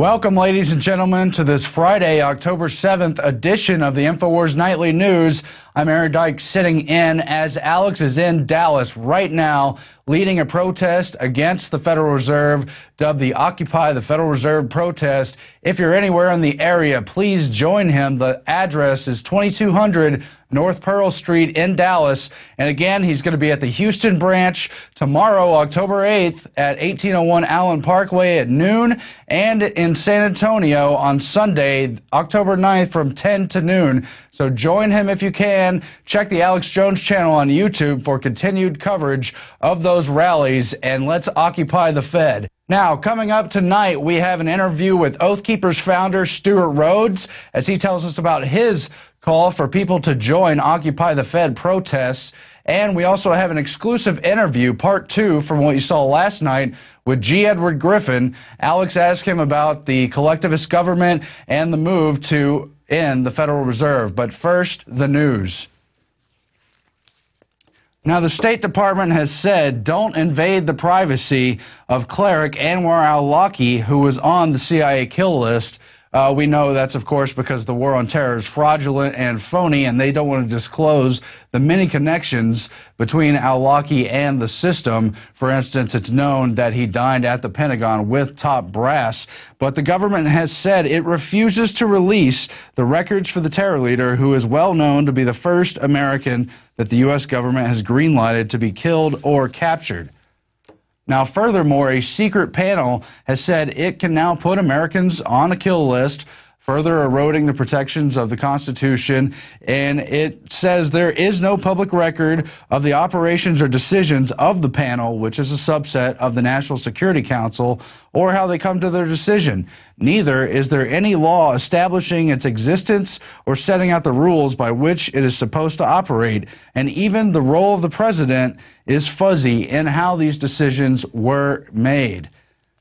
Welcome, ladies and gentlemen, to this Friday, October 7th edition of the INFOWARS Nightly News. I'm Dykes sitting in as Alex is in Dallas right now, leading a protest against the Federal Reserve, dubbed the Occupy the Federal Reserve protest. If you're anywhere in the area, please join him. The address is 2200 North Pearl Street in Dallas. And again, he's going to be at the Houston branch tomorrow, October 8th at 1801 Allen Parkway at noon, and in San Antonio on Sunday, October 9th from 10 to noon. So join him if you can. Check the Alex Jones channel on YouTube for continued coverage of those rallies, and let's occupy the Fed. Now, coming up tonight, we have an interview with Oathkeepers founder Stewart Rhodes as he tells us about his call for people to join Occupy the Fed protests. And we also have an exclusive interview, part 2, from what you saw last night with G. Edward Griffin. Alex asked him about the collectivist government and the move to end the Federal Reserve. But first, the news. Now, the State Department has said don't invade the privacy of cleric Anwar al-Awlaki, who was on the CIA kill list. We know that's, of course, because the war on terror is fraudulent and phony, and they don't want to disclose the many connections between al-Awlaki and the system. For instance, it's known that he dined at the Pentagon with top brass. But the government has said it refuses to release the records for the terror leader, who is well known to be the first American that the U.S. government has green-lighted to be killed or captured. Now, furthermore, a secret panel has said it can now put Americans on a kill list, further eroding the protections of the Constitution. And it says there is no public record of the operations or decisions of the panel, which is a subset of the National Security Council, or how they come to their decision. Neither is there any law establishing its existence or setting out the rules by which it is supposed to operate. And even the role of the president is fuzzy in how these decisions were made.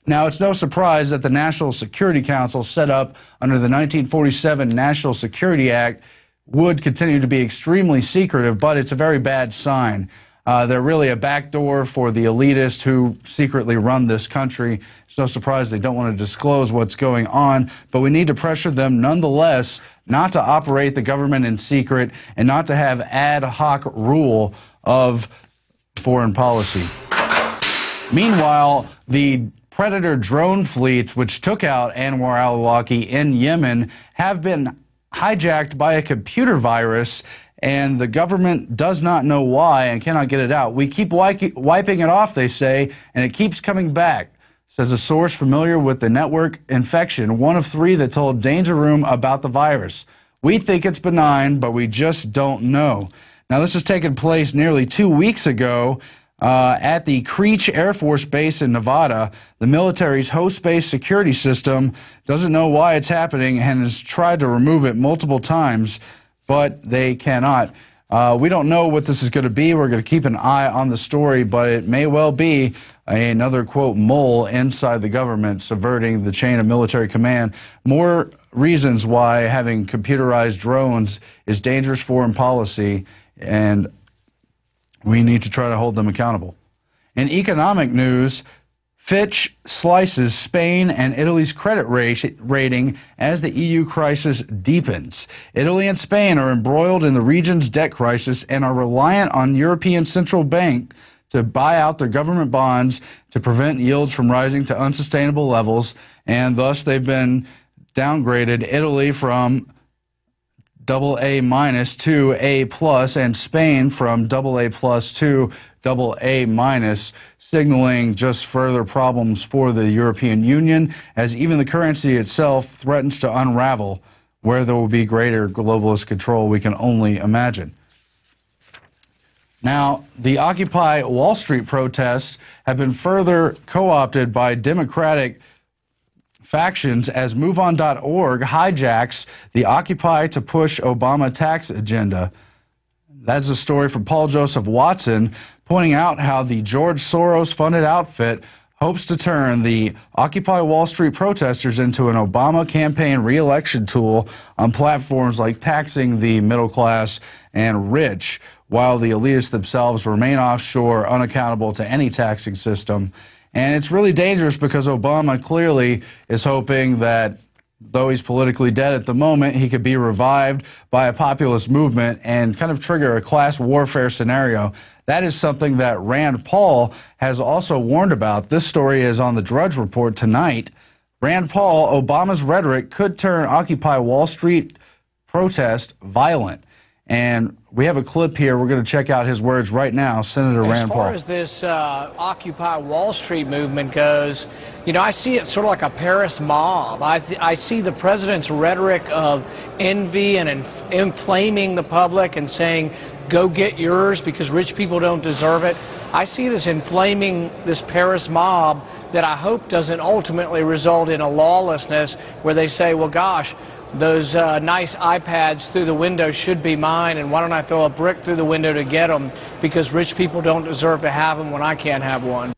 Now, it's no surprise that the National Security Council, set up under the 1947 National Security Act, would continue to be extremely secretive, but it's a very bad sign. They're really a backdoor for the elitists who secretly run this country. It's no surprise they don't want to disclose what's going on, but we need to pressure them nonetheless not to operate the government in secret and not to have ad hoc rule of foreign policy. Meanwhile, the Predator drone fleets, which took out Anwar al-Awlaki in Yemen, have been hijacked by a computer virus, and the government does not know why and cannot get it out. We keep wiping it off, they say, and it keeps coming back, says a source familiar with the network infection, one of 3 that told Danger Room about the virus. We think it's benign, but we just don't know. Now, this has taken place nearly 2 weeks ago. At the Creech Air Force Base in Nevada. The military's host-based security system doesn't know why it's happening and has tried to remove it multiple times, but they cannot. We don't know what this is going to be. We're going to keep an eye on the story, but it may well be another, quote, mole inside the government subverting the chain of military command. More reasons why having computerized drones is dangerous foreign policy, and we need to try to hold them accountable. In economic news, Fitch slices Spain and Italy's credit rating as the EU crisis deepens. Italy and Spain are embroiled in the region's debt crisis and are reliant on European Central Bank to buy out their government bonds to prevent yields from rising to unsustainable levels, and thus they've been downgraded. Italy from AA- to A+, and Spain from AA+ to AA-, signaling just further problems for the European Union, as even the currency itself threatens to unravel. Where there will be greater globalist control, we can only imagine. Now, the Occupy Wall Street protests have been further co-opted by Democratic factions as MoveOn.org hijacks the Occupy to push Obama tax agenda. That's a story from Paul Joseph Watson, pointing out how the George Soros-funded outfit hopes to turn the Occupy Wall Street protesters into an Obama campaign re-election tool on platforms like taxing the middle class and rich, while the elitists themselves remain offshore, unaccountable to any taxing system. And it's really dangerous because Obama clearly is hoping that, though he's politically dead at the moment, he could be revived by a populist movement and kind of trigger a class warfare scenario. That is something that Rand Paul has also warned about. This story is on the Drudge Report tonight. Rand Paul, Obama's rhetoric could turn Occupy Wall Street protest violent. And we have a clip here. We're going to check out his words right now. Senator Rand Paul. As far as this Occupy Wall Street movement goes, you know, I see it sort of like a Paris mob. I see the president's rhetoric of envy and inflaming the public and saying, go get yours because rich people don't deserve it. I see it as inflaming this Paris mob that I hope doesn't ultimately result in a lawlessness where they say, well, gosh, those nice iPads through the window should be mine, and why don't I throw a brick through the window to get them because rich people don't deserve to have them when I can't have one.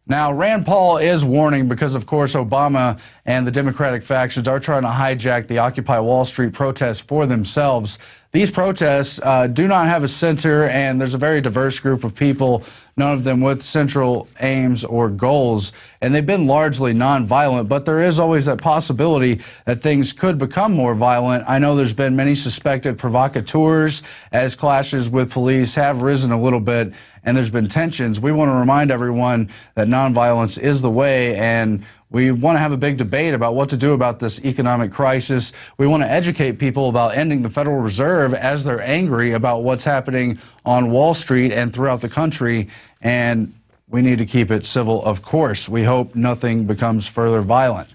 Now, Rand Paul is warning because, of course, Obama and the Democratic factions are trying to hijack the Occupy Wall Street protests for themselves. These protests do not have a center, and there's a very diverse group of people, none of them with central aims or goals, and they've been largely nonviolent, but there is always that possibility that things could become more violent. I know there's been many suspected provocateurs as clashes with police have risen a little bit, and there's been tensions. We want to remind everyone that nonviolence is the way, and we want to have a big debate about what to do about this economic crisis. We want to educate people about ending the Federal Reserve as they're angry about what's happening on Wall Street and throughout the country, and we need to keep it civil, of course. We hope nothing becomes further violent.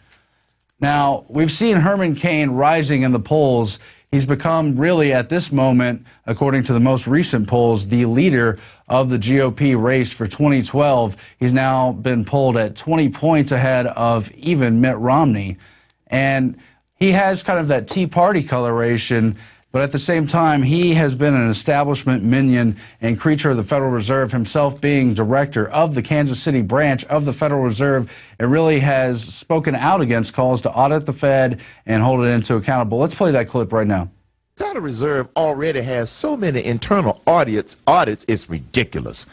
Now, we've seen Herman Cain rising in the polls. He's become really, at this moment, according to the most recent polls, the leader of the GOP race for 2012. He's now been polled at 20 points ahead of even Mitt Romney. And he has kind of that Tea Party coloration, but at the same time, he has been an establishment minion and creature of the Federal Reserve, himself being director of the Kansas City branch of the Federal Reserve. It really has spoken out against calls to audit the Fed and hold it into accountable. Let's play that clip right now. The Federal Reserve already has so many internal audits, it's ridiculous.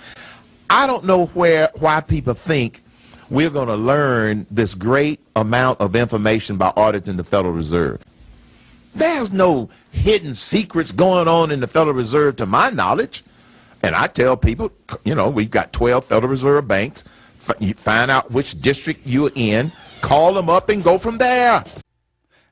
I don't know why people think we're going to learn this great amount of information by auditing the Federal Reserve. There's no hidden secrets going on in the Federal Reserve to my knowledge. And I tell people, you know, we've got 12 Federal Reserve banks. You find out which district you're in, call them up and go from there.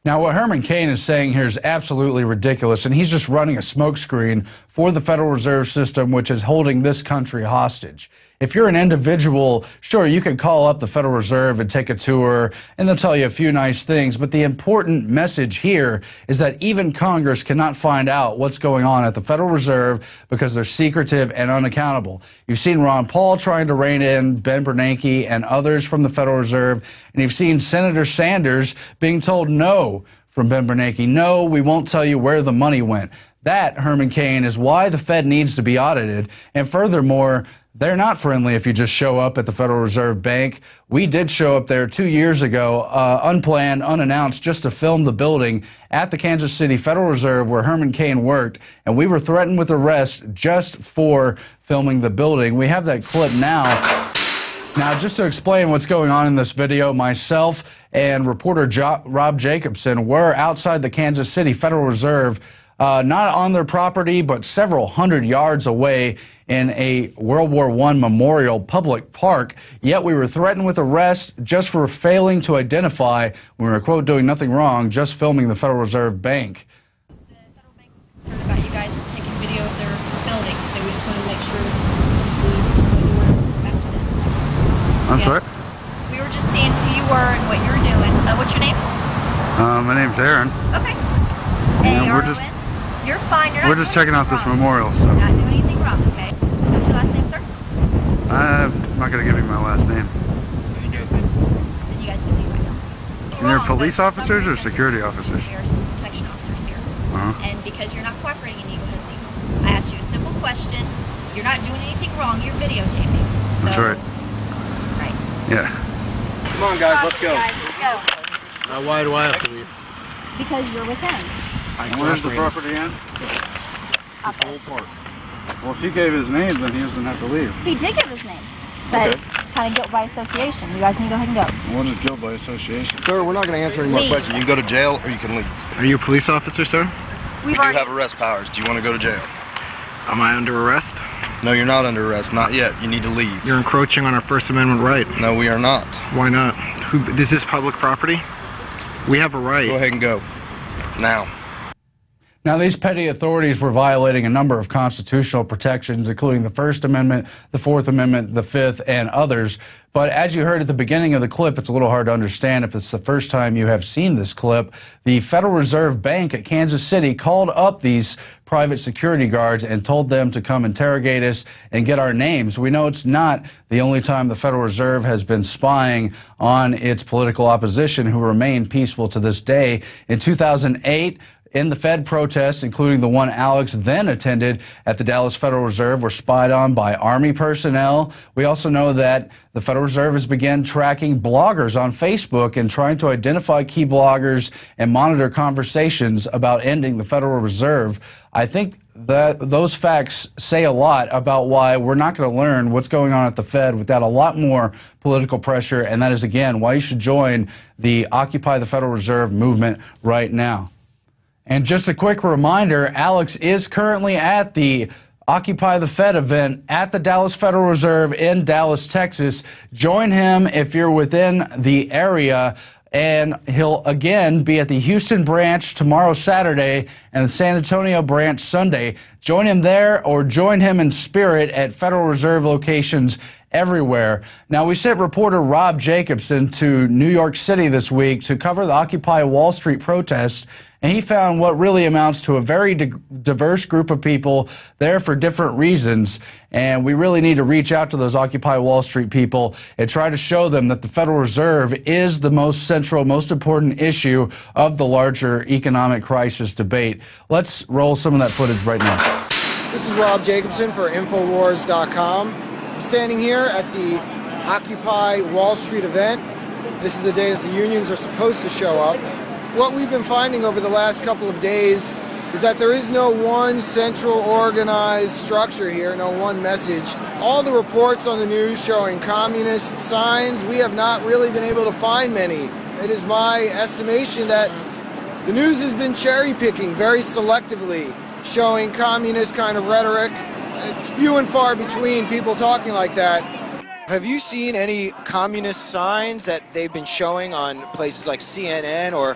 Now, what Herman Cain is saying here is absolutely ridiculous, and he's just running a smokescreen for the Federal Reserve System, which is holding this country hostage. If you're an individual, sure, you can call up the Federal Reserve and take a tour, and they'll tell you a few nice things, but the important message here is that even Congress cannot find out what's going on at the Federal Reserve because they're secretive and unaccountable. You've seen Ron Paul trying to rein in Ben Bernanke and others from the Federal Reserve, and you've seen Senator Sanders being told no from Ben Bernanke. No, we won't tell you where the money went. That, Herman Cain, is why the Fed needs to be audited, and furthermore, they're not friendly if you just show up at the Federal Reserve Bank. We did show up there 2 years ago, unplanned, unannounced, just to film the building at the Kansas City Federal Reserve where Herman Cain worked, and we were threatened with arrest just for filming the building. We have that clip now. Now, just to explain what's going on in this video, myself and reporter Rob Jacobson were outside the Kansas City Federal Reserve, not on their property, but several hundred yards away in a World War I memorial public park. Yet we were threatened with arrest just for failing to identify when we were, quote, doing nothing wrong, just filming the Federal Reserve Bank. The Federal Bank heard about you guys taking video of their building, so we just wanted to make sure you were back to them. I'm sorry? We were just seeing who you were and what you were doing. What's your name? My name's Aaron. Okay. And we're A-R-O-N? You're fine. You're We're just checking out this memorial. So. You're not doing anything wrong, okay? What's your last name, sir? I'm not going to give you my last name. Then you guys can do right now. And you're police officers or security officers? You're protection officers here. And because you're not cooperating, you go ahead and leave. I asked you a simple question. You're not doing anything wrong. You're videotaping. So, That's right. Right. Yeah. Come on, guys, let's go. Guys, let's go. Why do I have to leave? Because you're with them. Where's the property end? Up there. Well, if he gave his name, then he doesn't have to leave. He did give his name, but Okay. kind of guilt by association. You guys can go ahead and go. What is guilt by association? Sir, we're not going to answer any more Leave. questions. You can go to jail or you can leave. Are you a police officer, sir? We do have arrest powers. Do you want to go to jail? Am I under arrest? No, you're not under arrest. Not yet. You need to leave. You're encroaching on our First Amendment right. No, we are not. Why not? Is this public property? We have a right. Go ahead and go. Now. Now, these petty authorities were violating a number of constitutional protections, including the First Amendment, the Fourth Amendment, the Fifth, and others. But as you heard at the beginning of the clip, it's a little hard to understand if it's the first time you have seen this clip. The Federal Reserve Bank at Kansas City called up these private security guards and told them to come interrogate us and get our names. We know it's not the only time the Federal Reserve has been spying on its political opposition, who remain peaceful to this day. In 2008, in the Fed protests, including the one Alex then attended at the Dallas Federal Reserve, were spied on by Army personnel. We also know that the Federal Reserve has begun tracking bloggers on Facebook and trying to identify key bloggers and monitor conversations about ending the Federal Reserve. I think that those facts say a lot about why we're not going to learn what's going on at the Fed without a lot more political pressure, and that is, again, why you should join the Occupy the Federal Reserve movement right now. And just a quick reminder, Alex is currently at the Occupy the Fed event at the Dallas Federal Reserve in Dallas, Texas. Join him if you're within the area. And he'll again be at the Houston branch tomorrow, Saturday, and the San Antonio branch Sunday. Join him there or join him in spirit at Federal Reserve locations everywhere. Now, we sent reporter Rob Jacobson to New York City this week to cover the Occupy Wall Street protest, and he found what really amounts to a very diverse group of people there for different reasons. And we really need to reach out to those Occupy Wall Street people and try to show them that the Federal Reserve is the most central, most important issue of the larger economic crisis debate. Let's roll some of that footage right now. This is Rob Jacobson for INFOWARS.com. I'm standing here at the Occupy Wall Street event. This is the day that the unions are supposed to show up. What we've been finding over the last couple of days is that there is no one central organized structure here, no one message. All the reports on the news showing communist signs, we have not really been able to find many. It is my estimation that the news has been cherry picking very selectively, showing communist kind of rhetoric. It's few and far between people talking like that. Have you seen any communist signs that they've been showing on places like CNN or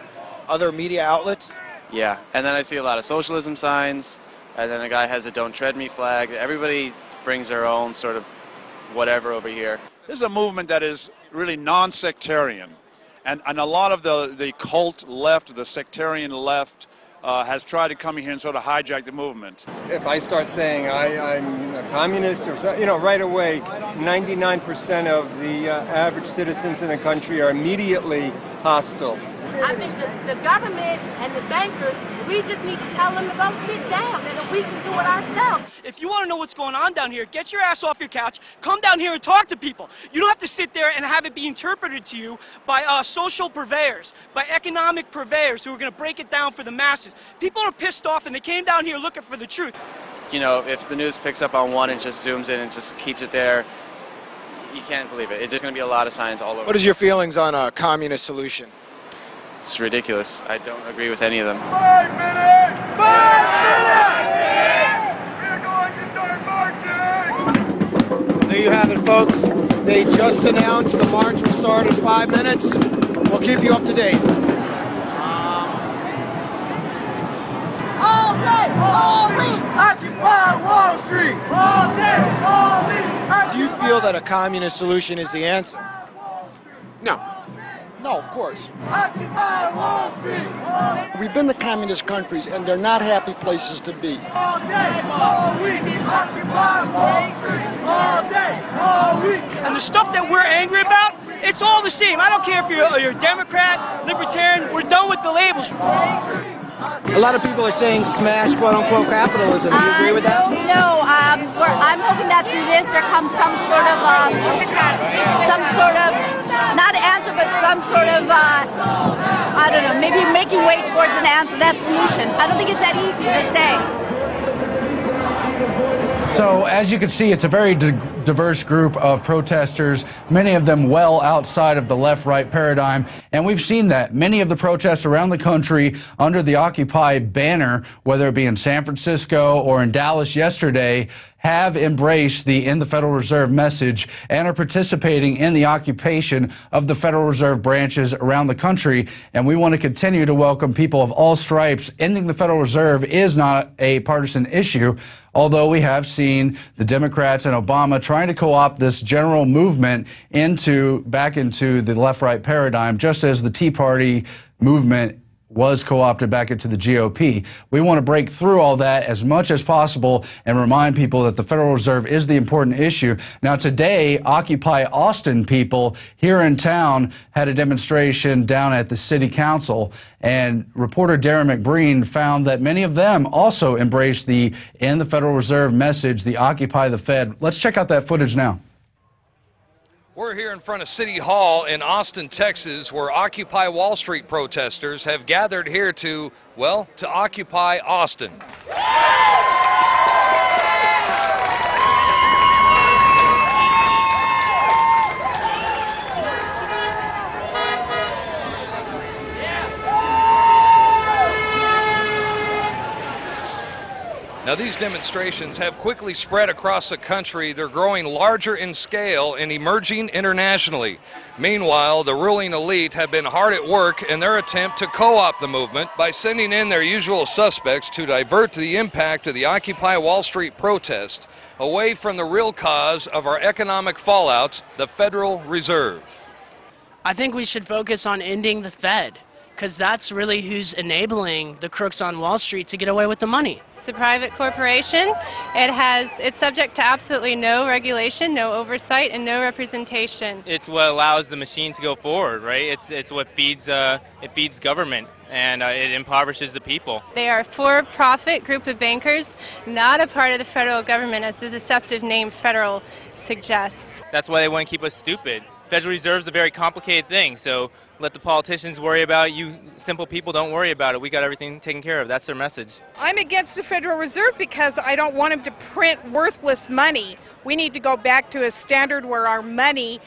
other media outlets? Yeah, and then I see a lot of socialism signs, and then a guy has a "Don't Tread Me" flag. Everybody brings their own sort of whatever over here. This is a movement that is really non-sectarian, and a lot of the cult left, the sectarian left, has tried to come here and sort of hijack the movement. If I start saying I'm a communist or so, right away, 99% of the average citizens in the country are immediately hostile. I think the government and the bankers, we just need to tell them to go sit down and we can do it ourselves. If you want to know what's going on down here, get your ass off your couch, come down here and talk to people. You don't have to sit there and have it be interpreted to you by social purveyors, by economic purveyors who are going to break it down for the masses. People are pissed off and they came down here looking for the truth. You know, if the news picks up on one and just zooms in and just keeps it there, you can't believe it. It's just going to be a lot of signs all over. What is your feelings on a communist solution? It's ridiculous. I don't agree with any of them. 5 minutes! 5 minutes! We're going to start marching! There you have it, folks. They just announced the march will start in 5 minutes. We'll keep you up to date. All day, all week! Occupy Wall Street! All day, all week! Do you feel that a communist solution is the answer? No. No, of course. Occupy Wall Street! We've been to communist countries, and they're not happy places to be. All day, all week! Occupy Wall Street! All day, all week! And the stuff that we're angry about, it's all the same. I don't care if you're a Democrat, Libertarian, we're done with the labels. A lot of people are saying smash quote-unquote capitalism. Do you agree with that? No, I'm hoping that through this there comes some sort of, not answer, but some sort of, I don't know, maybe making way towards an answer, that solution. I don't think it's that easy to say. So, as you can see, it's a very diverse group of protesters, many of them well outside of the left-right paradigm. And we've seen that. Many of the protests around the country under the Occupy banner, whether it be in San Francisco or in Dallas yesterday, have embraced the "in the Federal Reserve" message and are participating in the occupation of the Federal Reserve branches around the country. And we want to continue to welcome people of all stripes. Ending the Federal Reserve is not a partisan issue, although we have seen the Democrats and Obama trying to co-opt this general movement back into the left-right paradigm, just as the Tea Party movement was co-opted back into the GOP. We want to break through all that as much as possible and remind people that the Federal Reserve is the important issue. Now, today, Occupy Austin people here in town had a demonstration down at the City Council, and reporter Darren McBreen found that many of them also embraced the "in the Federal Reserve" message, the Occupy the Fed. Let's check out that footage now. We're here in front of City Hall in Austin, Texas, where Occupy Wall Street protesters have gathered here to occupy Austin. Now, these demonstrations have quickly spread across the country. They're growing larger in scale and emerging internationally. Meanwhile, the ruling elite have been hard at work in their attempt to co-opt the movement by sending in their usual suspects to divert the impact of the Occupy Wall Street protest away from the real cause of our economic fallout, the Federal Reserve. I think we should focus on ending the Fed, because that's really who's enabling the crooks on Wall Street to get away with the money. It's a private corporation. It's subject to absolutely no regulation, no oversight, and no representation. It's what allows the machine to go forward, right? It's what feeds government, and it impoverishes the people. They are a for-profit group of bankers, not a part of the federal government, as the deceptive name federal suggests. That's why they want to keep us stupid. Federal Reserve is a very complicated thing, so let the politicians worry about it. You simple people don't worry about it. We got everything taken care of. That's their message. I'm against the Federal Reserve because I don't want them to print worthless money. We need to go back to a standard where our money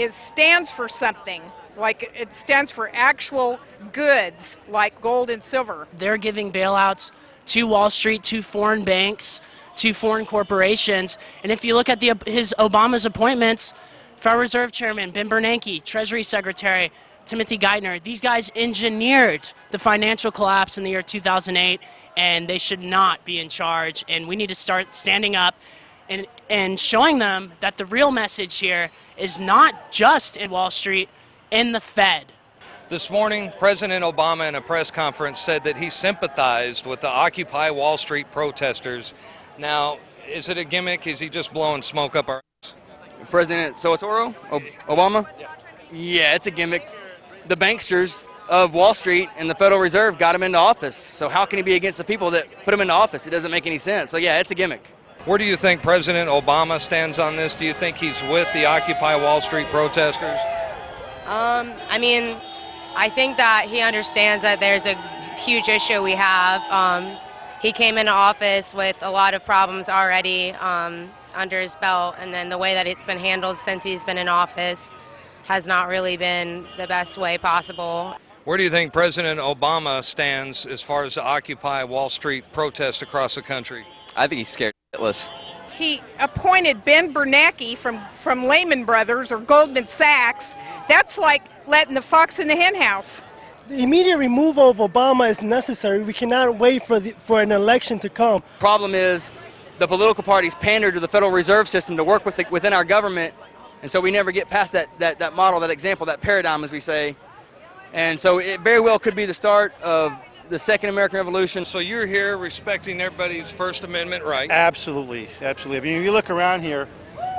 stands for something. Like it stands for actual goods, like gold and silver. They're giving bailouts to Wall Street, to foreign banks, to foreign corporations. And if you look at Obama's appointments, Federal Reserve Chairman Ben Bernanke, Treasury Secretary Timothy Geithner, these guys engineered the financial collapse in the year 2008, and they should not be in charge. And we need to start standing up and showing them that the real message here is not just in Wall Street, in the Fed. This morning, President Obama in a press conference said that he sympathized with the Occupy Wall Street protesters. Now, is it a gimmick? Is he just blowing smoke up our ass? President Soetoro, Obama? Yeah, it's a gimmick. The banksters of Wall Street and the Federal Reserve got him into office. So how can he be against the people that put him into office? It doesn't make any sense. So yeah, it's a gimmick. Where do you think President Obama stands on this? Do you think he's with the Occupy Wall Street protesters? I mean, I think that he understands that there's a huge issue we have. He came into office with a lot of problems already under his belt, and then the way that it's been handled since he's been in office has not really been the best way possible. Where do you think President Obama stands as far as the Occupy Wall Street protest across the country? I think he's scared shitless. He appointed Ben Bernanke from Lehman Brothers or Goldman Sachs. That's like letting the fox in the hen house. The immediate removal of Obama is necessary. We cannot wait for an election to come. Problem is, the political parties pander to the Federal Reserve System to work within our government, and so we never get past that model, that example, that paradigm, as we say. And so it very well could be the start of the Second American Revolution. So you're here respecting everybody's First Amendment right? Absolutely, absolutely. I mean, if you look around here,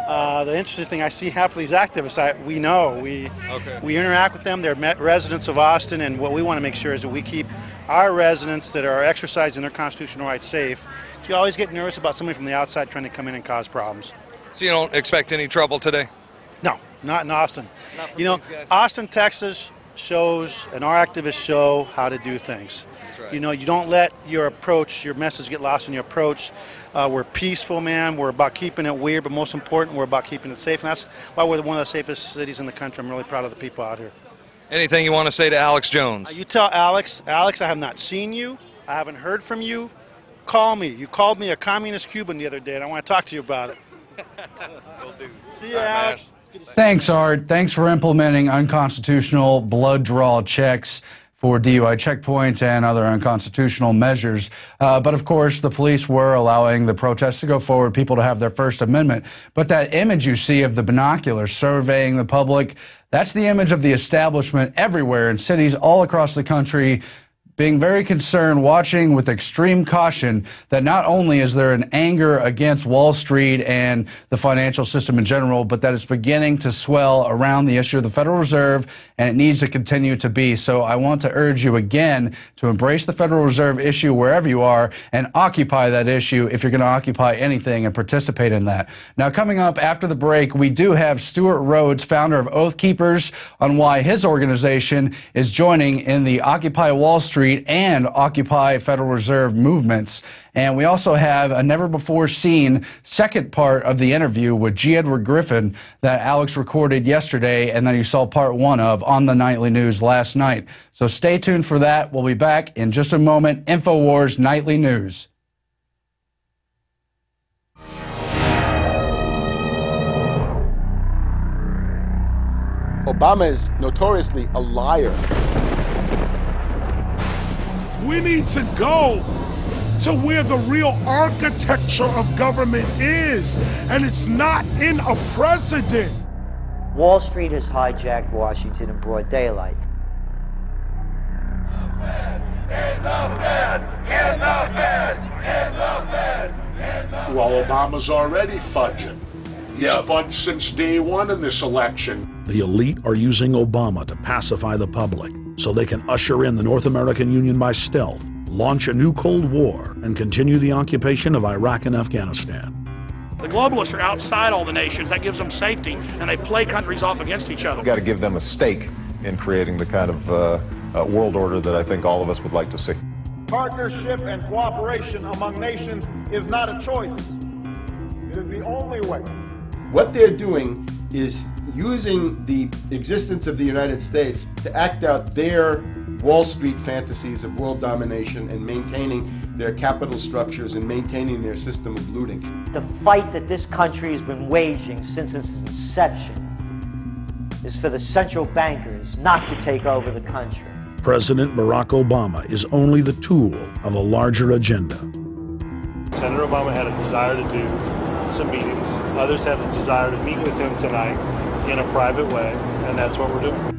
the interesting thing, I see half of these activists, we interact with them. They're residents of Austin, and what we want to make sure is that we keep our residents that are exercising their constitutional rights safe. You always get nervous about somebody from the outside trying to come in and cause problems. So you don't expect any trouble today? No, not in Austin. You know, Austin, Texas shows, and our activists show how to do things. That's You know, you don't let your approach, your message get lost in your approach. We're peaceful, man. We're about keeping it weird, but most important, we're about keeping it safe. And that's why we're one of the safest cities in the country. I'm really proud of the people out here. Anything you want to say to Alex Jones? You tell Alex, I have not seen you. I haven't heard from you. Call me. You called me a communist Cuban the other day, and I want to talk to you about it. See you, Alex. Thanks, Art. Thanks for implementing unconstitutional blood draw checks for DUI checkpoints and other unconstitutional measures. But of course, the police were allowing the protests to go forward, people to have their First Amendment. But that image you see of the binoculars surveying the public, that's the image of the establishment everywhere in cities all across the country, being very concerned, watching with extreme caution that not only is there an anger against Wall Street and the financial system in general, but that it's beginning to swell around the issue of the Federal Reserve, and it needs to continue to be. So I want to urge you again to embrace the Federal Reserve issue wherever you are and occupy that issue if you're going to occupy anything and participate in that. Now, coming up after the break, we do have Stewart Rhodes, founder of Oathkeepers, on why his organization is joining in the Occupy Wall Street and Occupy Federal Reserve movements. And we also have a never-before-seen second part of the interview with G. Edward Griffin that Alex recorded yesterday and that you saw part one of on the Nightly News last night. So stay tuned for that. We'll be back in just a moment. InfoWars Nightly News. Obama is notoriously a liar. We need to go to where the real architecture of government is, and it's not in a president. Wall Street has hijacked Washington in broad daylight. Well, Obama's already fudging. He's fudged since day one in this election. The elite are using Obama to pacify the public so they can usher in the North American Union by stealth, launch a new Cold War, and continue the occupation of Iraq and Afghanistan. The globalists are outside all the nations. That gives them safety, and they play countries off against each other. We've got to give them a stake in creating the kind of world order that I think all of us would like to see. Partnership and cooperation among nations is not a choice. It is the only way. What they're doing is using the existence of the United States to act out their Wall Street fantasies of world domination and maintaining their capital structures and maintaining their system of looting. The fight that this country has been waging since its inception is for the central bankers not to take over the country. President Barack Obama is only the tool of a larger agenda. Senator Obama had a desire to do some meetings. Others have a desire to meet with him tonight in a private way, and that's what we're doing.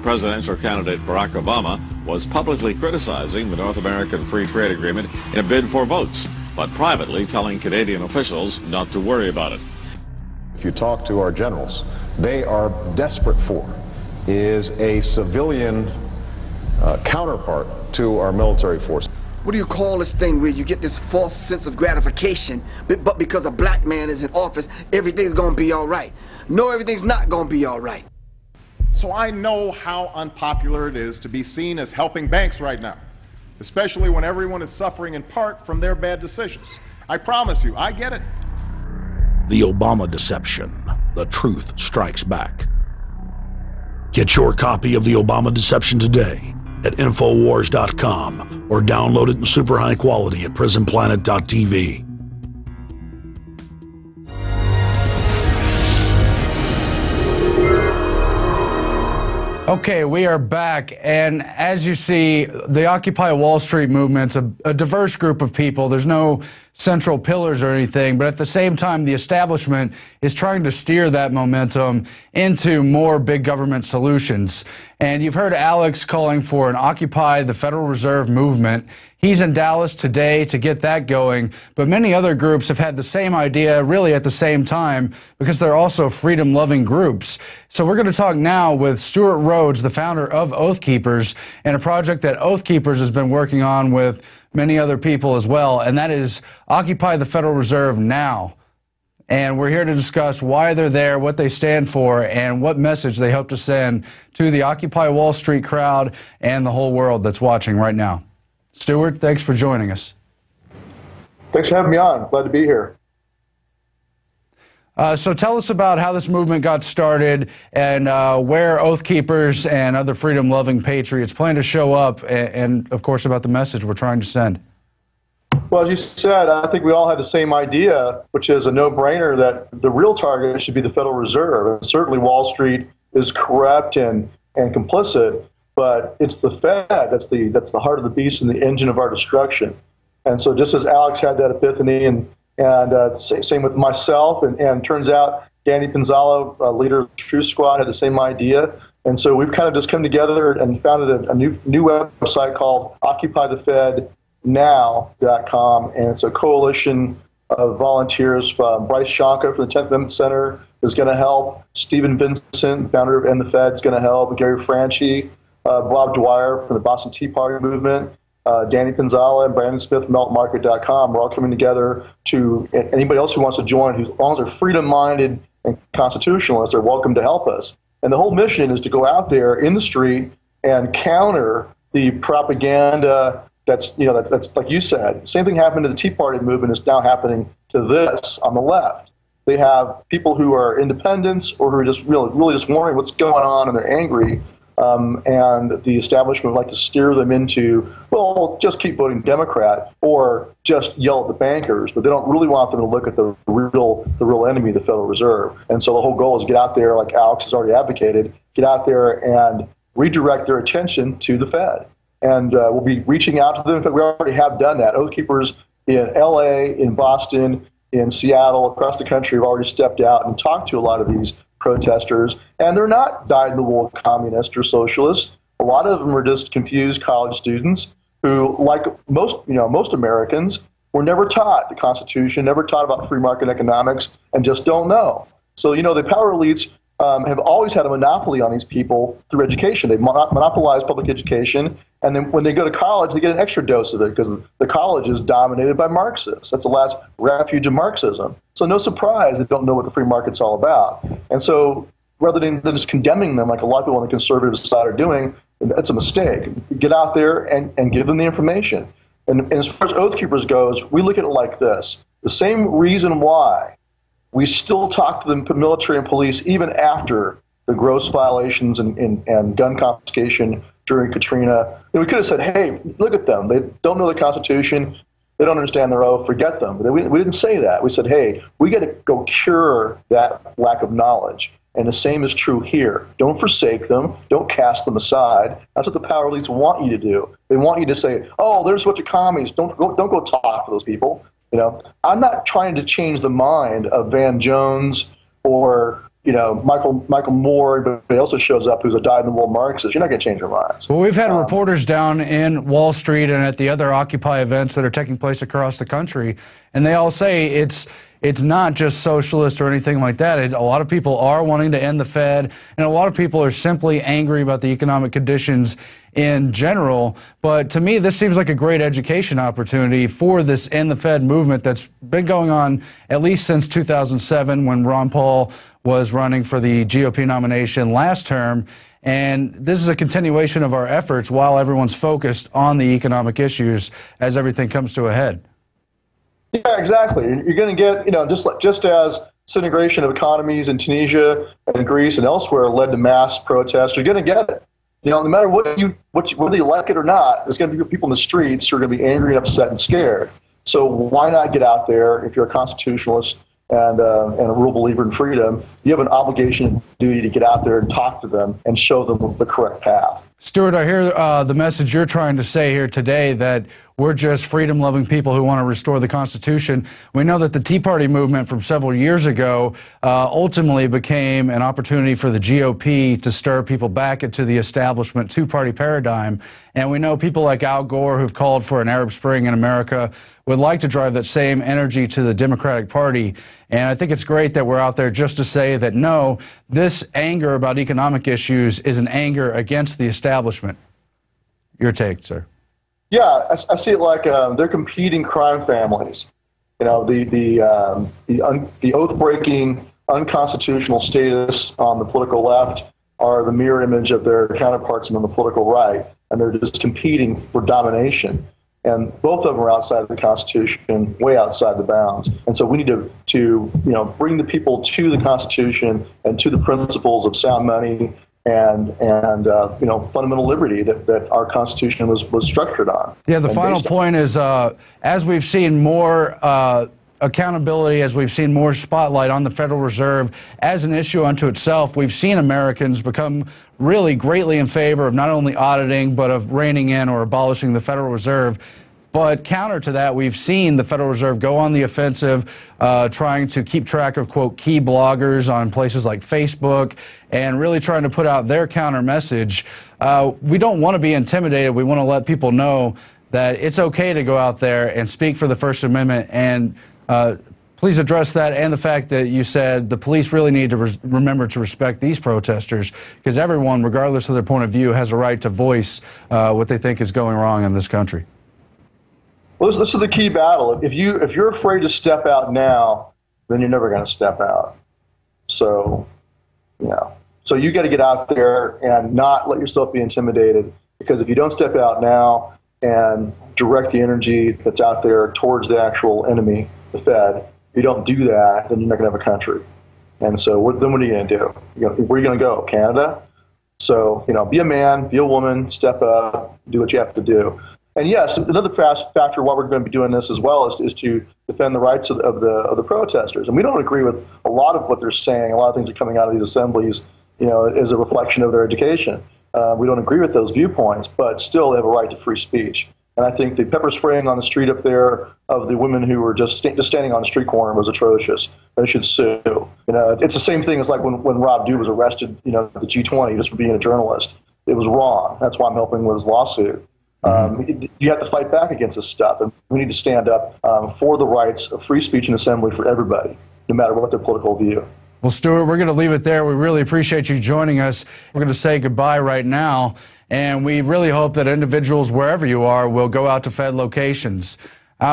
Presidential candidate Barack Obama was publicly criticizing the North American Free Trade Agreement in a bid for votes, but privately telling Canadian officials not to worry about it. If you talk to our generals, they are desperate for is a civilian counterpart to our military force. What do you call this thing where you get this false sense of gratification, but because a black man is in office, everything's gonna be all right? No, everything's not gonna be all right. So I know how unpopular it is to be seen as helping banks right now, especially when everyone is suffering in part from their bad decisions. I promise you, I get it. The Obama deception. The truth strikes back. Get your copy of The Obama Deception today at INFOWARS.com or download it in super high quality at PRISONPLANET.tv. Okay, we are back, and as you see, the Occupy Wall Street movement's a diverse group of people. There's no central pillars or anything, but at the same time, the establishment is trying to steer that momentum into more big government solutions. And you've heard Alex calling for an Occupy the Federal Reserve movement. He's in Dallas today to get that going, but many other groups have had the same idea really at the same time because they're also freedom-loving groups. So we're going to talk now with Stewart Rhodes, the founder of Oathkeepers, and a project that Oathkeepers has been working on with many other people as well, and that is Occupy the Federal Reserve Now. and we're here to discuss why they're there, what they stand for, and what message they hope to send to the Occupy Wall Street crowd and the whole world that's watching right now. Stewart, thanks for joining us. Thanks for having me on. Glad to be here. So tell us about how this movement got started and where Oathkeepers and other freedom-loving patriots plan to show up, and of course about the message we're trying to send. Well, as you said, I think we all had the same idea, which is a no-brainer that the real target should be the Federal Reserve. And certainly Wall Street is corrupt and complicit, but it's the Fed that's the heart of the beast and the engine of our destruction. And so just as Alex had that epiphany, and same with myself, and turns out Danny Pinzalo, leader of the Truth Squad, had the same idea. And so we've kind of just come together and founded a new website called OccupyTheFedNow.com, and it's a coalition of volunteers. Bryce Shonka from the 10th Amendment Center is going to help. Stephen Vincent, founder of End the Fed, is going to help. Gary Franchi, Bob Dwyer from the Boston Tea Party movement, Danny Pinzala and Brandon Smith from meltmarket.com. We're all coming together to, anybody else who wants to join, as long as they're freedom-minded and constitutionalists, they're welcome to help us. And the whole mission is to go out there in the street and counter the propaganda that's like you said. Same thing happened to the Tea Party movement is now happening to this on the left. They have people who are independents or who are just really just wondering what's going on, and they're angry. And the establishment would like to steer them into, well, just keep voting Democrat or just yell at the bankers, but they don't really want them to look at the real enemy, the Federal Reserve. And so the whole goal is get out there, like Alex has already advocated, get out there and redirect their attention to the Fed. And we'll be reaching out to them. In fact, we already have done that. Oathkeepers in LA, in Boston, in Seattle, across the country have already stepped out and talked to a lot of these protesters, and they're not dyed-in-the-wool communists or socialists. A lot of them are just confused college students who, like most Americans, were never taught the Constitution, never taught about free market economics, and just don't know. So, the power elites have always had a monopoly on these people through education. They've monopolized public education, and then when they go to college, they get an extra dose of it because the college is dominated by Marxists. That's the last refuge of Marxism. So no surprise they don't know what the free market's all about. And so rather than just condemning them like a lot of people on the conservative side are doing, that's a mistake. Get out there and give them the information. And as far as Oathkeepers goes, we look at it like this. The same reason why we still talk to the military and police even after the gross violations and gun confiscation during Katrina. We could have said, hey, look at them. They don't know the Constitution. They don't understand their oath. Forget them. But we didn't say that. We said, hey, we got to go cure that lack of knowledge. And the same is true here. Don't forsake them. Don't cast them aside. That's what the power elites want you to do. They want you to say, oh, there's a bunch of commies. Don't go talk to those people. I'm not trying to change the mind of Van Jones or Michael Moore, but he also shows up who's a dyed-in-the-wool Marxist. You're not going to change their minds. Well, we've had reporters down in Wall Street and at the other Occupy events that are taking place across the country, and they all say it's not just socialist or anything like that. A lot of people are wanting to end the Fed, and a lot of people are simply angry about the economic conditions in general. But to me, this seems like a great education opportunity for this End the Fed movement that's been going on at least since 2007 when Ron Paul was running for the GOP nomination last term. And this is a continuation of our efforts while everyone's focused on the economic issues as everything comes to a head. Yeah, exactly. You're going to get, just as disintegration of economies in Tunisia and Greece and elsewhere led to mass protests, you're going to get it. No matter whether you like it or not, there's going to be people in the streets who are going to be angry and upset and scared. So why not get out there if you're a constitutionalist and a real believer in freedom? You have an obligation and duty to get out there and talk to them and show them the correct path. Stewart, I hear the message you're trying to say here today, that we're just freedom-loving people who want to restore the Constitution. We know that the Tea Party movement from several years ago ultimately became an opportunity for the GOP to stir people back into the establishment two-party paradigm. And we know people like Al Gore, who've called for an Arab Spring in America, would like to drive that same energy to the Democratic Party. And I think it's great that we're out there just to say that, no, this anger about economic issues is an anger against the establishment. Your take, sir. Yeah, I see it like they're competing crime families. You know, the oath-breaking, unconstitutional status on the political left are the mirror image of their counterparts on the political right, and they're just competing for domination. And both of them are outside of the Constitution, way outside the bounds. And so we need to bring the people to the Constitution and to the principles of sound money and fundamental liberty that our Constitution was structured on. Yeah, the final point is, as we've seen more accountability, as we've seen more spotlight on the Federal Reserve as an issue unto itself, we've seen Americans become really greatly in favor of not only auditing, but of reining in or abolishing the Federal Reserve. But counter to that, we've seen the Federal Reserve go on the offensive, trying to keep track of, quote, key bloggers on places like Facebook, and really trying to put out their counter message. We don't want to be intimidated. We want to let people know that it's okay to go out there and speak for the First Amendment. And please address that and the fact that you said the police really need to remember to respect these protesters, because everyone, regardless of their point of view, has a right to voice what they think is going wrong in this country. Well, this is the key battle. If you're afraid to step out now, then you're never going to step out. So, so you got to get out there and not let yourself be intimidated, because if you don't step out now and direct the energy that's out there towards the actual enemy, the Fed, if you don't do that, then you're not going to have a country. And so then what are you going to do? Where are you going to go? Canada? So, be a man, be a woman, step up, do what you have to do. And yes, another factor why we're going to be doing this as well is to defend the rights of the protesters. And we don't agree with a lot of what they're saying. A lot of things are coming out of these assemblies, as a reflection of their education. We don't agree with those viewpoints, but still they have a right to free speech. And I think the pepper spraying on the street up there of the women who were just standing on the street corner was atrocious. They should sue. It's the same thing as like when Rob Dew was arrested, at the G20 just for being a journalist. It was wrong. That's why I'm helping with his lawsuit. You have to fight back against this stuff, and we need to stand up for the rights of free speech and assembly for everybody, no matter what their political view. Well, Stewart, we're going to leave it there. We really appreciate you joining us. We're going to say goodbye right now, and we really hope that individuals, wherever you are, will go out to Fed locations.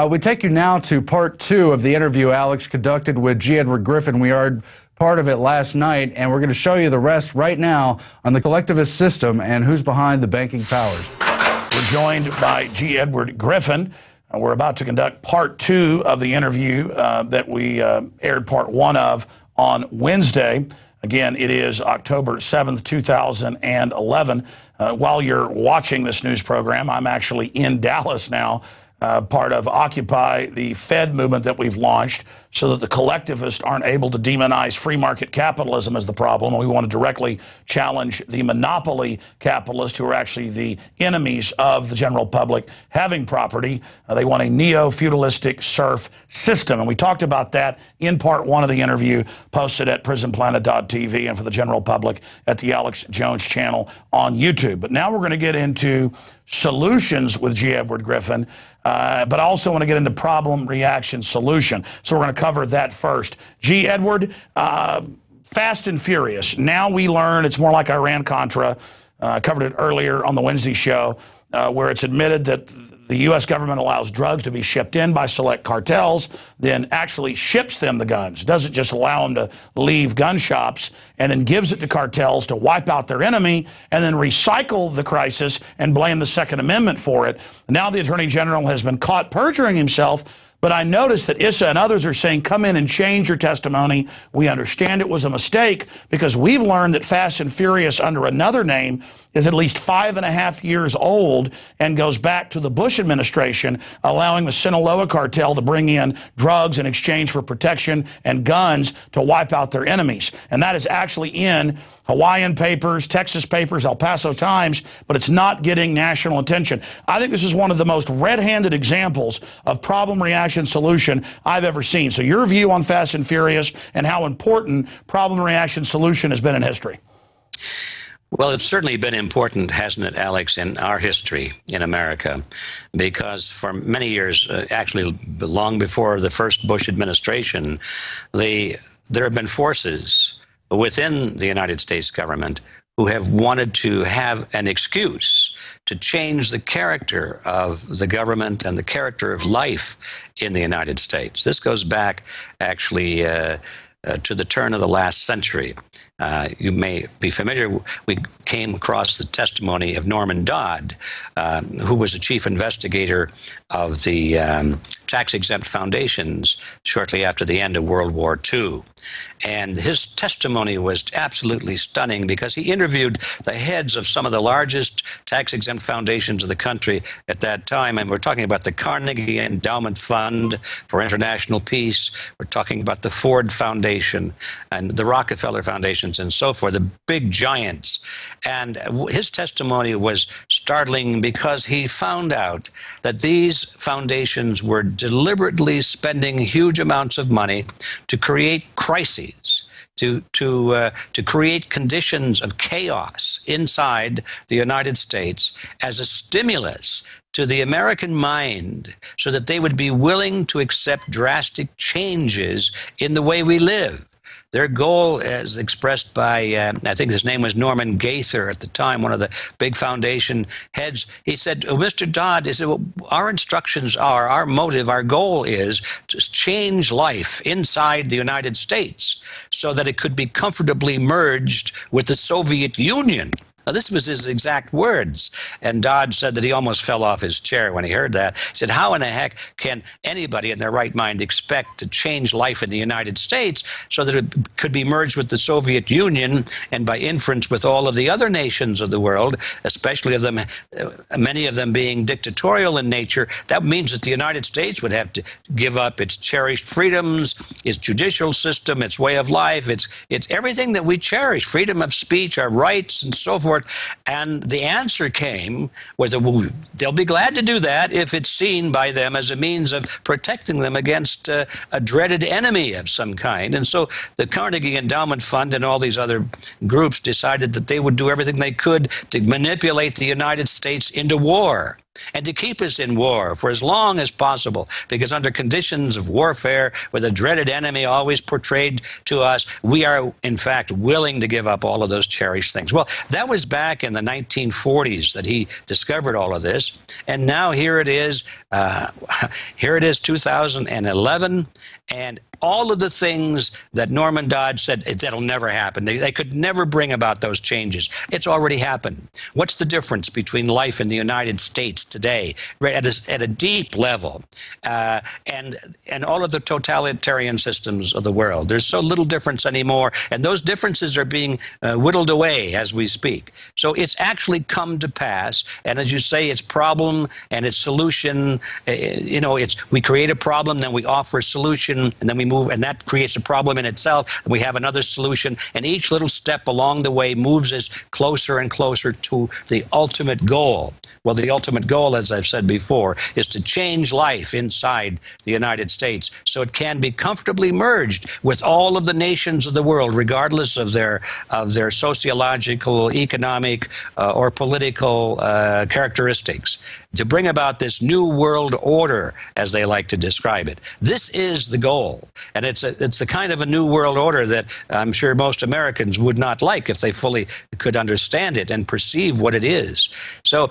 We take you now to part 2 of the interview Alex conducted with G. Edward Griffin. We heard part of it last night, and we're going to show you the rest right now on the collectivist system and who's behind the banking powers. We're joined by G. Edward Griffin. We're about to conduct part 2 of the interview that we aired part 1 of on Wednesday. Again, it is October 7th, 2011. While you're watching this news program, I'm actually in Dallas now, part of Occupy, the Fed movement that we've launched, so that the collectivists aren't able to demonize free market capitalism as the problem. We want to directly challenge the monopoly capitalists, who are actually the enemies of the general public having property. They want a neo-feudalistic serf system. And we talked about that in part 1 of the interview, posted at PrisonPlanet.tv, and for the general public at the Alex Jones channel on YouTube. But now we're going to get into solutions with G. Edward Griffin, but I also want to get into problem, reaction, solution. So we're going to cover that first. G. Edward, Fast and Furious. Now we learn it's more like Iran-Contra. I covered it earlier on the Wednesday show, where it's admitted that the U.S. government allows drugs to be shipped in by select cartels, then actually ships them the guns. Doesn't just allow them to leave gun shops, and then gives it to cartels to wipe out their enemy, and then recycle the crisis and blame the Second Amendment for it. Now the Attorney General has been caught perjuring himself, but I noticed that Issa and others are saying, come in and change your testimony. We understand it was a mistake, because we've learned that Fast and Furious under another name is at least 5.5 years old and goes back to the Bush administration, allowing the Sinaloa cartel to bring in drugs in exchange for protection and guns to wipe out their enemies. And that is actually in Hawaiian papers, Texas papers, El Paso Times, but it's not getting national attention. I think this is one of the most red-handed examples of problem, reaction, solution I've ever seen. So your view on Fast and Furious and how important problem, reaction, solution has been in history. Well, it's certainly been important, hasn't it, Alex, in our history in America, because for many years, actually long before the first Bush administration, there have been forces within the United States government who have wanted to have an excuse to change the character of the government and the character of life in the United States. This goes back actually to the turn of the last century. You may be familiar, we came across the testimony of Norman Dodd, who was the chief investigator of the tax-exempt foundations shortly after the end of World War II. And his testimony was absolutely stunning because he interviewed the heads of some of the largest tax-exempt foundations of the country at that time. And we're talking about the Carnegie Endowment Fund for International Peace. We're talking about the Ford Foundation and the Rockefeller Foundations and so forth, the big giants. And his testimony was startling because he found out that these foundations were deliberately spending huge amounts of money to create crises, to create conditions of chaos inside the United States as a stimulus to the American mind so that they would be willing to accept drastic changes in the way we live. Their goal, as expressed by, I think his name was Norman Gaither at the time, one of the big foundation heads, he said, Mr. Dodd, he said, well, our instructions are, our motive, our goal is to change life inside the United States so that it could be comfortably merged with the Soviet Union. Now, this was his exact words. And Dodd said that he almost fell off his chair when he heard that. He said, how in the heck can anybody in their right mind expect to change life in the United States so that it could be merged with the Soviet Union and by inference with all of the other nations of the world, especially of them, many of them being dictatorial in nature? That means that the United States would have to give up its cherished freedoms, its judicial system, its way of life, it's everything that we cherish, freedom of speech, our rights, and so forth. And the answer came was that they'll be glad to do that if it's seen by them as a means of protecting them against a dreaded enemy of some kind. And so the Carnegie Endowment Fund and all these other groups decided that they would do everything they could to manipulate the United States into war and to keep us in war for as long as possible, because under conditions of warfare, with a dreaded enemy always portrayed to us, we are, in fact, willing to give up all of those cherished things. Well, that was back in the 1940s that he discovered all of this, and now here it is 2011, and all of the things that Norman Dodd said, that'll never happen. They could never bring about those changes. It's already happened. What's the difference between life in the United States today at a deep level and all of the totalitarian systems of the world? There's so little difference anymore, and those differences are being whittled away as we speak. So it's actually come to pass, and as you say, its problem and its solution, we create a problem, then we offer a solution, and then we move, and that creates a problem in itself, and we have another solution, and each little step along the way moves us closer and closer to the ultimate goal. Well, the ultimate goal, as I've said before, is to change life inside the United States so it can be comfortably merged with all of the nations of the world, regardless of their sociological, economic, or political characteristics, to bring about this new world order, as they like to describe it. This is the goal. And it's the kind of a new world order that I'm sure most Americans would not like if they fully could understand it and perceive what it is. So,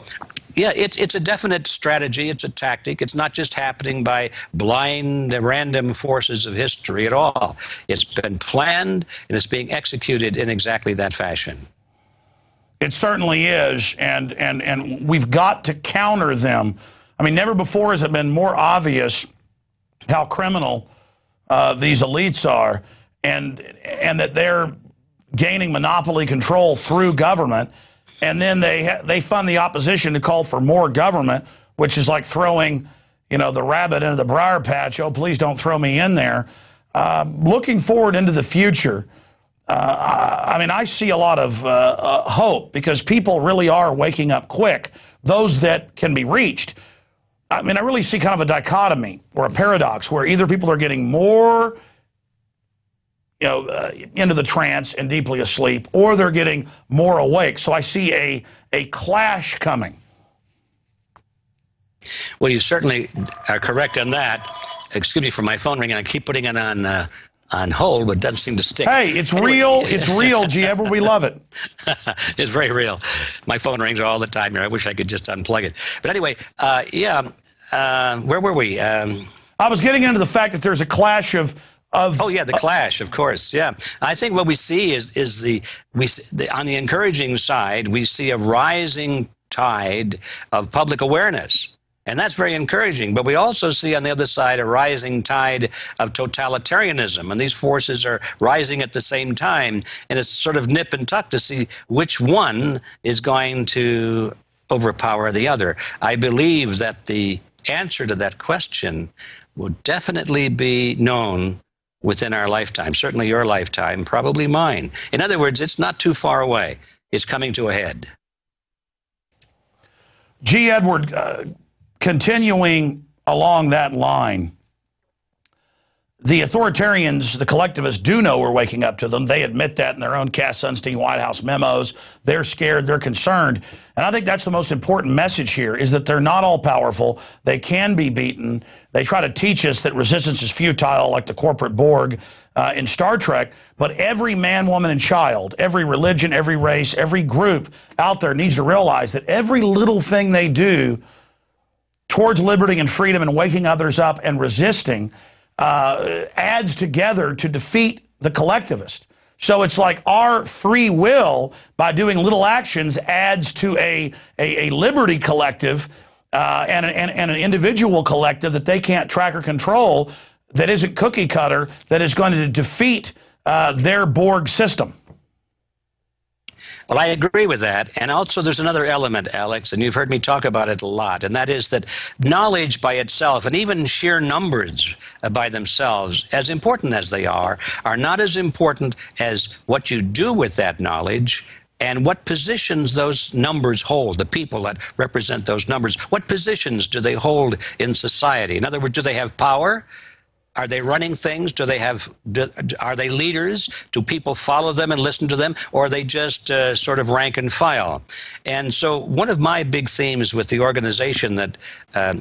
yeah, it's a definite strategy. It's a tactic. It's not just happening by blind, random forces of history at all. It's been planned, and it's being executed in exactly that fashion. It certainly is, and we've got to counter them. I mean, never before has it been more obvious how criminal these elites are, and that they're gaining monopoly control through government, and then they fund the opposition to call for more government, which is like throwing, the rabbit into the briar patch. Oh, please don't throw me in there. Looking forward into the future, I see a lot of hope, because people really are waking up quick, those that can be reached. I really see kind of a dichotomy or a paradox where either people are getting more, into the trance and deeply asleep, or they're getting more awake. So I see a clash coming. Well, you certainly are correct on that. Excuse me for my phone ringing. I keep putting it on on hold, but doesn't seem to stick. Hey, it's real. It's real, G. Edward. We love it. It's very real. My phone rings all the time here. I wish I could just unplug it. But anyway, where were we? I was getting into the fact that there's a clash of oh yeah, the clash, of course. Yeah, I think what we see is on the encouraging side, we see a rising tide of public awareness. And that's very encouraging. But we also see on the other side a rising tide of totalitarianism. And these forces are rising at the same time. And it's sort of nip and tuck to see which one is going to overpower the other. I believe that the answer to that question will definitely be known within our lifetime, certainly your lifetime, probably mine. In other words, it's not too far away. It's coming to a head. G. Edward, continuing along that line, the authoritarians, the collectivists, do know we're waking up to them. They admit that in their own Cass Sunstein White House memos. They're scared. They're concerned. And I think that's the most important message here, is that they're not all powerful. They can be beaten. They try to teach us that resistance is futile, like the corporate Borg in Star Trek. But every man, woman, and child, every religion, every race, every group out there needs to realize that every little thing they do towards liberty and freedom and waking others up and resisting adds together to defeat the collectivist. So it's like our free will, by doing little actions, adds to a liberty collective and an individual collective that they can't track or control, that isn't cookie cutter, that is going to defeat their Borg system. Well, I agree with that. And also there's another element, Alex, and you've heard me talk about it a lot, and that is that knowledge by itself, and even sheer numbers by themselves, as important as they are not as important as what you do with that knowledge and what positions those numbers hold, the people that represent those numbers. What positions do they hold in society? In other words, do they have power? Are they running things? Are they leaders? Do people follow them and listen to them? Or are they just sort of rank and file? And so one of my big themes with the organization that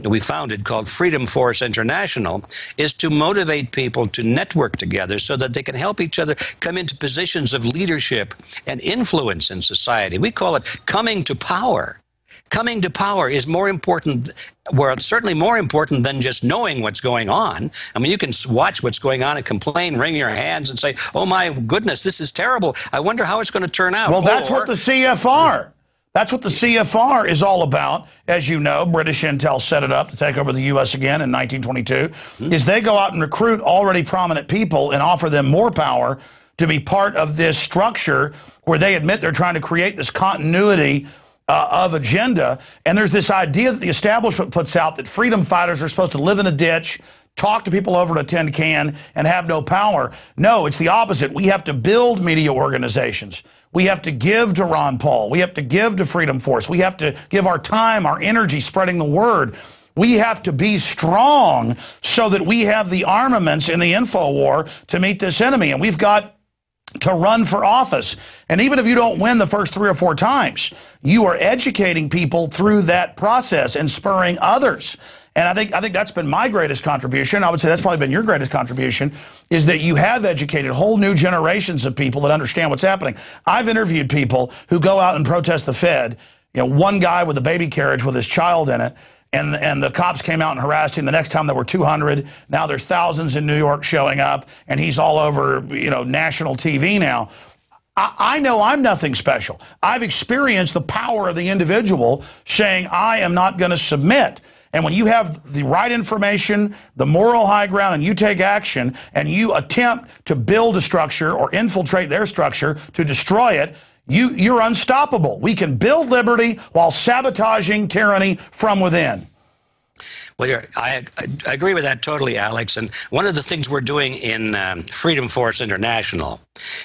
we founded, called Freedom Force International, is to motivate people to network together so that they can help each other come into positions of leadership and influence in society. We call it coming to power. Coming to power is more important, well, it's certainly more important than just knowing what's going on. I mean, you can watch what's going on and complain, wring your hands and say, oh my goodness, this is terrible. I wonder how it's going to turn out. Well, that's what the CFR, that's what the CFR is all about. As you know, British Intel set it up to take over the U.S. again in 1922, is they go out and recruit already prominent people and offer them more power to be part of this structure where they admit they're trying to create this continuity of agenda. And there's this idea that the establishment puts out that freedom fighters are supposed to live in a ditch, talk to people over at a tin can, and have no power. No, it's the opposite. We have to build media organizations. We have to give to Ron Paul. We have to give to Freedom Force. We have to give our time, our energy, spreading the word. We have to be strong so that we have the armaments in the info war to meet this enemy. And we've got to run for office. And even if you don't win the first 3 or 4 times, you are educating people through that process and spurring others. And I think that's been my greatest contribution. I would say that's probably been your greatest contribution, is that you have educated whole new generations of people that understand what's happening. I've interviewed people who go out and protest the Fed. You know, one guy with a baby carriage with his child in it, and the cops came out and harassed him. The next time there were 200. Now there's thousands in New York showing up, and he's all over, you know, national TV now. I know I'm nothing special. I've experienced the power of the individual saying, I am not going to submit. And when you have the right information, the moral high ground, and you take action, and you attempt to build a structure or infiltrate their structure to destroy it, you're unstoppable. We can build liberty while sabotaging tyranny from within. Well, I agree with that totally, Alex. And one of the things we're doing in Freedom Force International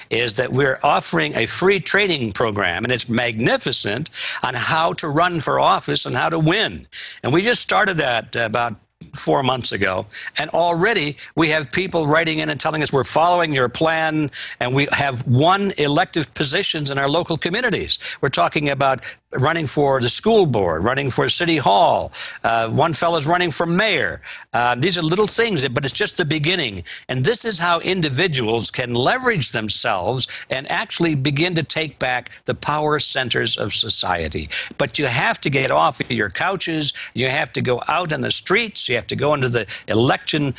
is that we're offering a free training program, and it's magnificent, on how to run for office and how to win. And we just started that about 4 months ago, and already we have people writing in and telling us we're following your plan, and we have won elective positions in our local communities. We're talking about running for the school board, running for city hall. One fellow's running for mayor. These are little things, but it's just the beginning. And this is how individuals can leverage themselves and actually begin to take back the power centers of society. But you have to get off of your couches. You have to go out in the streets. You have to go into the election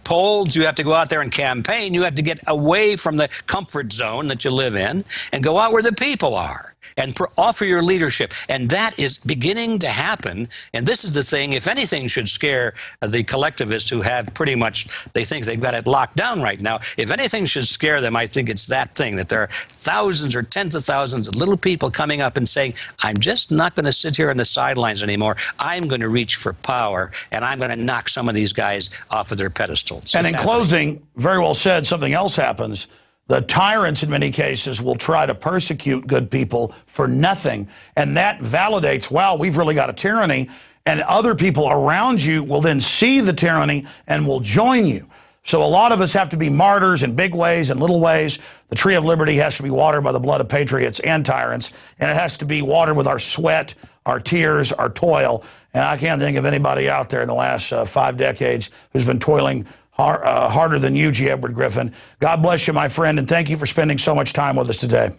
polls. You have to go out there and campaign. You have to get away from the comfort zone that you live in and go out where the people are and offer your leadership. And that is beginning to happen. And this is the thing, if anything should scare the collectivists who have pretty much, they think they've got it locked down right now. If anything should scare them, I think it's that thing, that there are thousands or tens of thousands of little people coming up and saying, I'm just not going to sit here on the sidelines anymore. I'm going to reach for power, and I'm going to knock some of these guys off of their pedestals. And in closing, very well said, something else happens. The tyrants, in many cases, will try to persecute good people for nothing. And that validates, wow, we've really got a tyranny. And other people around you will then see the tyranny and will join you. So a lot of us have to be martyrs in big ways and little ways. The tree of liberty has to be watered by the blood of patriots and tyrants. And it has to be watered with our sweat, our tears, our toil. And I can't think of anybody out there in the last 5 decades who's been toiling harder than you, G. Edward Griffin. God bless you, my friend, and thank you for spending so much time with us today.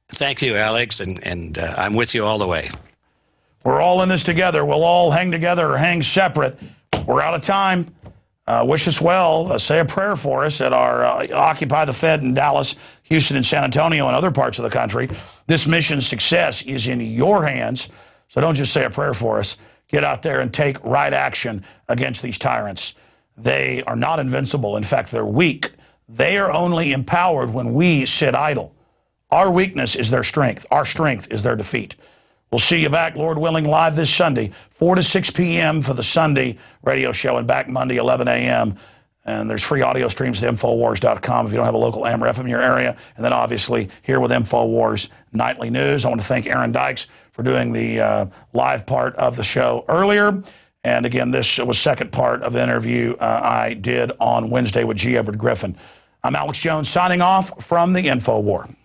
Thank you, Alex, and I'm with you all the way. We're all in this together. We'll all hang together or hang separate. We're out of time. Wish us well. Say a prayer for us at our Occupy the Fed in Dallas, Houston, and San Antonio, and other parts of the country. This mission's success is in your hands, so don't just say a prayer for us. Get out there and take right action against these tyrants. They are not invincible. In fact, they're weak. They are only empowered when we sit idle. Our weakness is their strength. Our strength is their defeat. We'll see you back, Lord willing, live this Sunday, 4 to 6 p.m. for the Sunday radio show, and back Monday, 11 a.m. And there's free audio streams at INFOWARS.com if you don't have a local AM or FM in your area. And then obviously here with INFOWARS Nightly News. I want to thank Aaron Dykes for doing the live part of the show earlier. And again, this was second part of the interview I did on Wednesday with G. Edward Griffin. I'm Alex Jones signing off from the InfoWar.